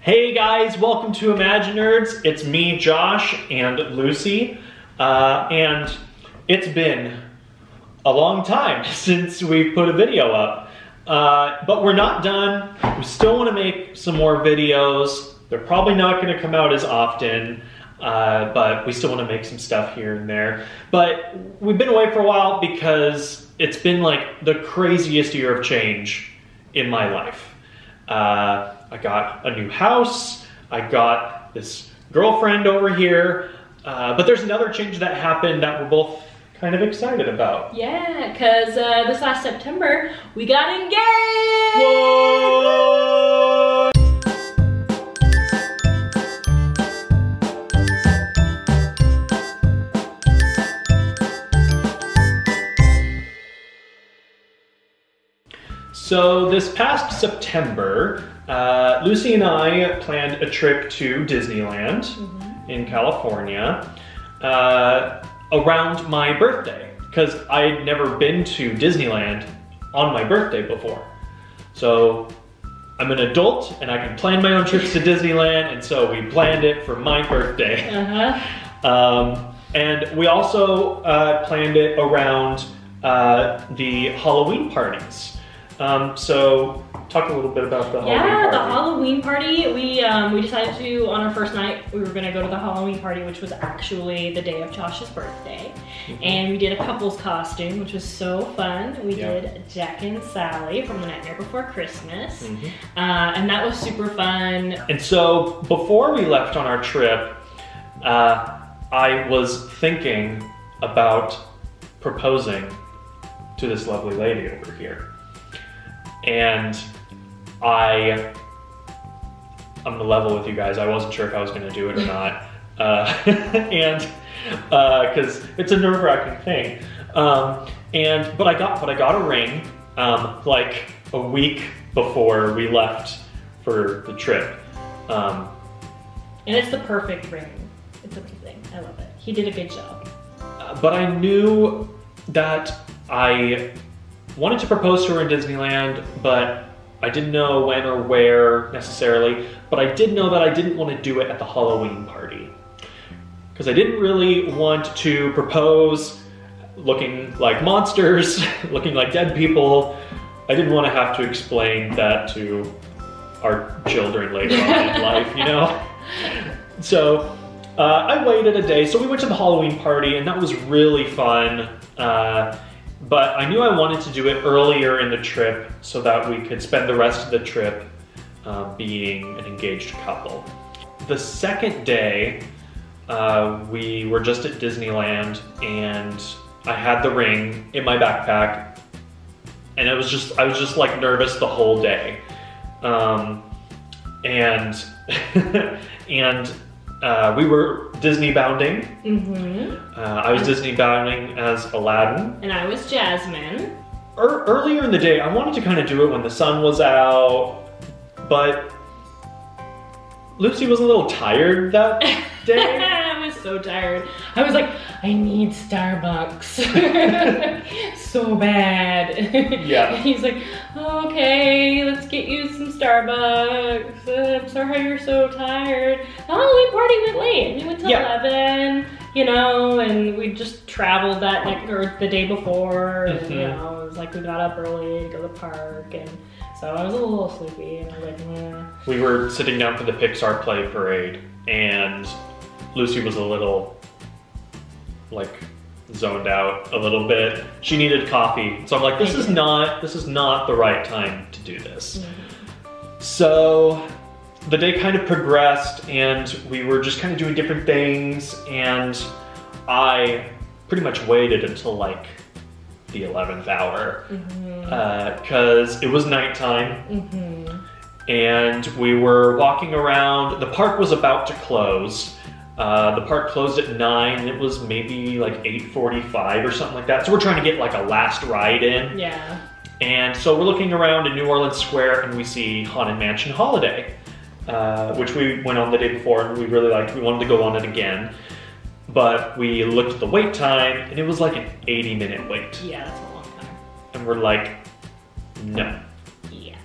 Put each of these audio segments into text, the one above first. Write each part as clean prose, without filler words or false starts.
Hey guys, welcome to Imaginerds. It's me, Josh, and Lucy. And it's been a long time since we put a video up. But we're not done. We still want to make some more videos. They're probably not going to come out as often, but we still want to make some stuff here and there. But we've been away for a while because it's been like the craziest year of change in my life. I got a new house, I got this girlfriend over here, but there's another change that happened that we're both kind of excited about. Yeah, because this last September, we got engaged! Whoa! So this past September, Lucy and I planned a trip to Disneyland in California around my birthday, because I had never been to Disneyland on my birthday before. So I'm an adult and I can plan my own trips to Disneyland, and so we planned it for my birthday. And we also planned it around the Halloween parties. So talk a little bit about the Halloween party. Yeah, the Halloween party, we decided to, on our first night, we were gonna go to the Halloween party, which was actually the day of Josh's birthday. And we did a couple's costume, which was so fun. We did Jack and Sally from The Nightmare Before Christmas. And that was super fun. And so before we left on our trip, I was thinking about proposing to this lovely lady over here. And I'm gonna level with you guys. I wasn't sure if I was gonna do it or not. Cause it's a nerve-wracking thing. But I got a ring, like a week before we left for the trip. And it's the perfect ring. It's amazing, I love it. He did a good job. But I knew that I wanted to propose to her in Disneyland, but I didn't know when or where necessarily, but I did know that I didn't want to do it at the Halloween party. Because I didn't really want to propose looking like monsters, looking like dead people. I didn't want to have to explain that to our children later on in life, you know? So I waited a day, so we went to the Halloween party, and that was really fun. But I knew I wanted to do it earlier in the trip so that we could spend the rest of the trip being an engaged couple. The second day, we were just at Disneyland, and I had the ring in my backpack, and I was just like nervous the whole day. We were Disney bounding. I was Disney bounding as Aladdin. And I was Jasmine. Earlier in the day, I wanted to kind of do it when the sun was out, but Lucy was a little tired that day. I was so tired. I was like, I need Starbucks so bad. Yeah. And he's like, oh, okay, let's get you some Starbucks. I'm sorry you're so tired. The Halloween party went late. We went till 11, you know, and we just traveled that night or the day before. And, you know, it was like we got up early to go to the park, and so I was a little sleepy, and I was like, meh. We were sitting down for the Pixar Play Parade, and Lucy was a little, like, zoned out a little bit. She needed coffee. So I'm like, this is not the right time to do this. So the day kind of progressed, and we were just kind of doing different things, and I pretty much waited until like the 11th hour because it was nighttime. And we were walking around. The park was about to close. The park closed at 9, and it was maybe like 8:45 or something like that. So we're trying to get like a last ride in. Yeah. And so we're looking around in New Orleans Square, and we see Haunted Mansion Holiday, which we went on the day before and we really liked. We wanted to go on it again. But we looked at the wait time, and it was like an 80-minute wait. Yeah, that's a long time. And we're like, no. Yeah.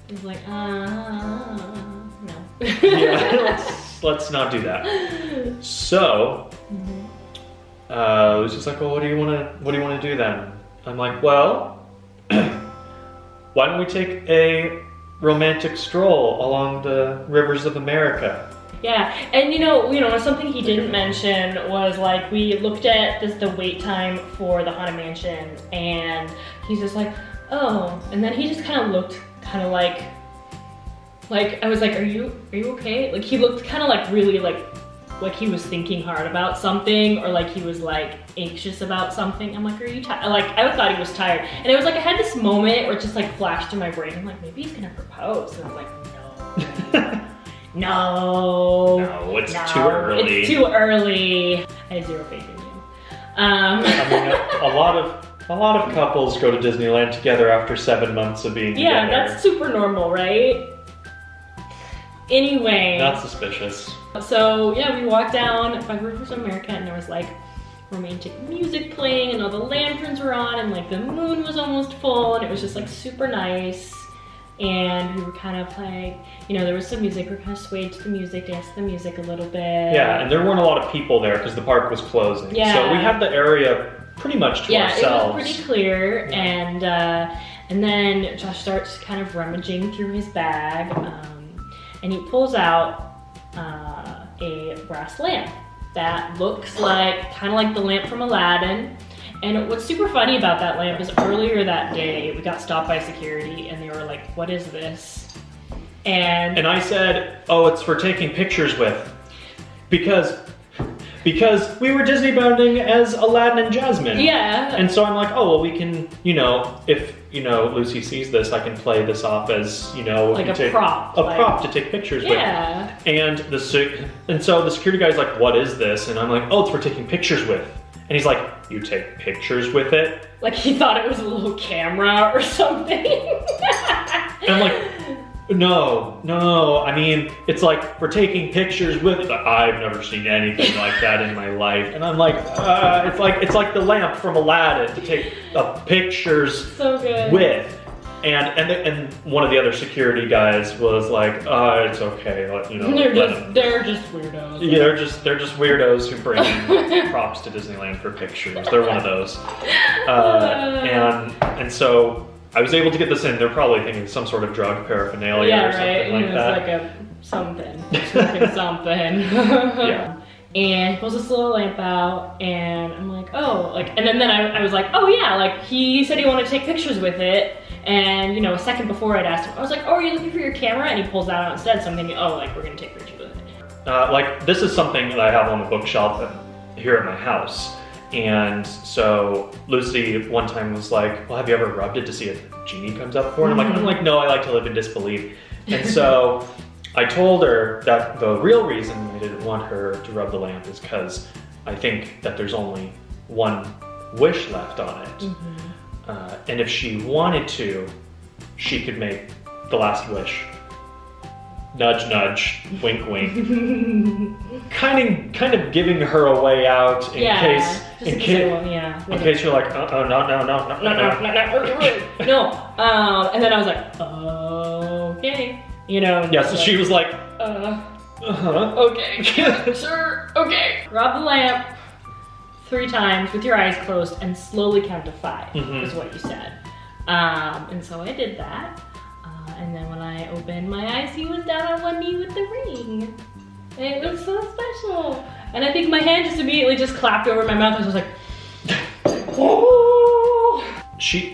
It was like, no. Yeah, let's not do that. So, it was just like, well, what do you want to do then? I'm like, well, why don't we take a romantic stroll along the rivers of America? Yeah, and you know, something he didn't mention was like we looked at the wait time for the Haunted Mansion, and he's just like, oh, and then he just kind of looked kind of like I was like, are you okay? Like he looked kind of like really like he was thinking hard about something, or like he was like anxious about something. I'm like, are you tired? Like I thought he was tired, and it was like I had this moment where it just like flashed in my brain. I'm like, maybe he's gonna propose, and I was like, no. No, it's too early. It's too early. I have zero faith in you. I mean, a lot of couples go to Disneyland together after 7 months of being together. Yeah, that's super normal, right? Anyway. Not suspicious. So yeah, we walked down by Rivers of America, and there was like romantic music playing, and all the lanterns were on, and like the moon was almost full, and it was just like super nice. And we were kind of like, there was some music, we were kind of swayed to the music, danced to the music a little bit. Yeah, and there weren't a lot of people there because the park was closing. Yeah. So we had the area pretty much to ourselves. Yeah, it was pretty clear. Yeah. And then Josh starts kind of rummaging through his bag, and he pulls out a brass lamp that looks like, kind of like the lamp from Aladdin. And what's super funny about that lamp is earlier that day, we got stopped by security, and they were like, what is this? And I said, oh, it's for taking pictures with. Because we were Disney bounding as Aladdin and Jasmine. Yeah. And so I'm like, oh, well, we can, if, Lucy sees this, I can play this off as, like a prop. A prop to take pictures with. Yeah. And so the security guy's like, what is this? And I'm like, oh, it's for taking pictures with. And he's like, you take pictures with it? Like he thought it was a little camera or something. And I'm like, no, I mean, it's like we're taking pictures with it. I've never seen anything like that in my life. And I'm like, it's like the lamp from Aladdin to take pictures so good. With. And one of the other security guys was like, it's okay, they're just weirdos. Yeah, they're just weirdos who bring props to Disneyland for pictures. They're one of those. And so I was able to get this in. They're probably thinking some sort of drug paraphernalia or something like that. Like a something. Yeah. And he pulls this little lamp out, and I'm like, oh, and then I was like, oh yeah, he said he wanted to take pictures with it. And a second before I'd asked him, I was like, oh, are you looking for your camera? And he pulls that out instead, so I'm thinking, oh, we're gonna take pictures with it. This is something that I have on the bookshelf here at my house. And so Lucy one time was like, well, have you ever rubbed it to see if a genie comes up for it? And I'm like, no, I like to live in disbelief. And so I told her that the real reason I didn't want her to rub the lamp is because I think that there's only one wish left on it. And if she wanted to, she could make the last wish. Nudge, nudge, wink, wink. kind of giving her a way out in case you're like, no. And then I was like, okay. Yeah, so she was like, okay, sure, okay. Rub the lamp 3 times with your eyes closed and slowly count to 5, is what you said. And so I did that. And then when I opened my eyes, he was down on one knee with the ring. And it was so special. And I think my hand just immediately just clapped over my mouth. I was just like, oh.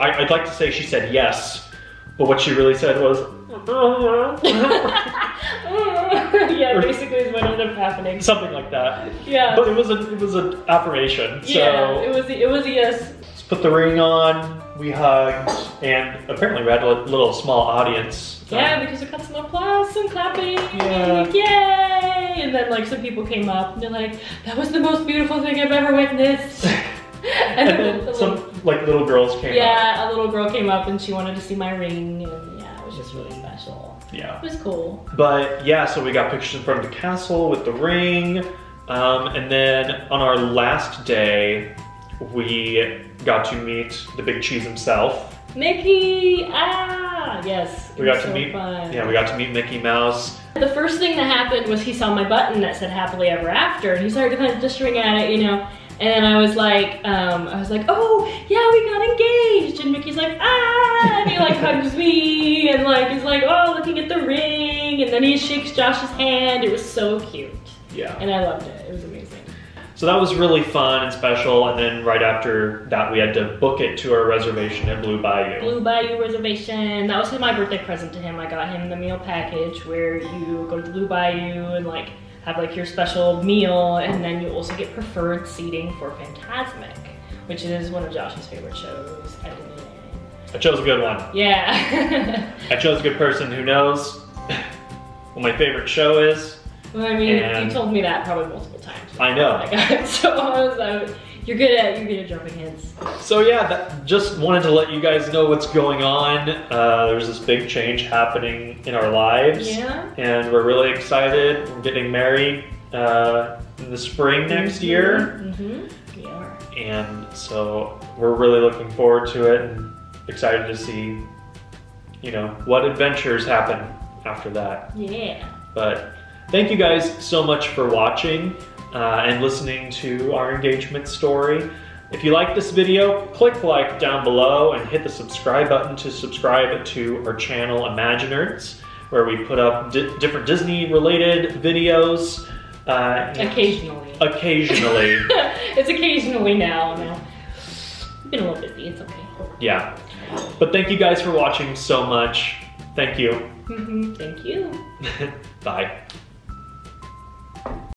I'd like to say she said yes, but what she really said was, yeah, basically is what ended up happening. Something like that. Yeah. But it was an affirmation. So yeah, it was a yes. Let's put the ring on. We hugged, and apparently we had a little small audience. Yeah, because we got some applause, some clapping, yeah. Yay! And then some people came up and they're like, that was the most beautiful thing I've ever witnessed. and then some little girls came up. Yeah, a little girl came up and she wanted to see my ring, and yeah, it was just really special. Yeah. It was cool. But yeah, so we got pictures in front of the castle with the ring, and then on our last day, we got to meet the big cheese himself. Mickey! Ah! Yes. We got to meet. Fun. Yeah, we got to meet Mickey Mouse. The first thing that happened was he saw my button that said happily ever after, and he started kind of gesturing at it, you know. And then I was like, oh yeah, we got engaged. And Mickey's like, ah, and he like hugs me and like is like, oh, looking at the ring. And then he shakes Josh's hand. It was so cute. Yeah. And I loved it. It was amazing. So that was really fun and special. And then right after that, we had to book it to our reservation at Blue Bayou. Blue Bayou reservation. That was my birthday present to him. I got him the meal package where you go to the Blue Bayou and like have like your special meal, and then you also get preferred seating for Fantasmic, which is one of Josh's favorite shows at Disneyland. I chose a good one. Yeah. I chose a good person who knows what my favorite show is. Well, I mean, you told me that probably multiple times. I know. So you're good at jumping hints. So yeah, just wanted to let you guys know what's going on. There's this big change happening in our lives. Yeah. And we're really excited. We're getting married in the spring next year. Mm-hmm. We are. And so we're really looking forward to it and excited to see, you know, what adventures happen after that. Yeah. But thank you guys so much for watching and listening to our engagement story. If you like this video, click like down below and hit the subscribe button to subscribe to our channel Imaginerds, where we put up different Disney related videos. Occasionally. Occasionally. It's occasionally now. I've been a little busy, it's okay. Yeah. But thank you guys for watching so much. Thank you. Thank you. Bye.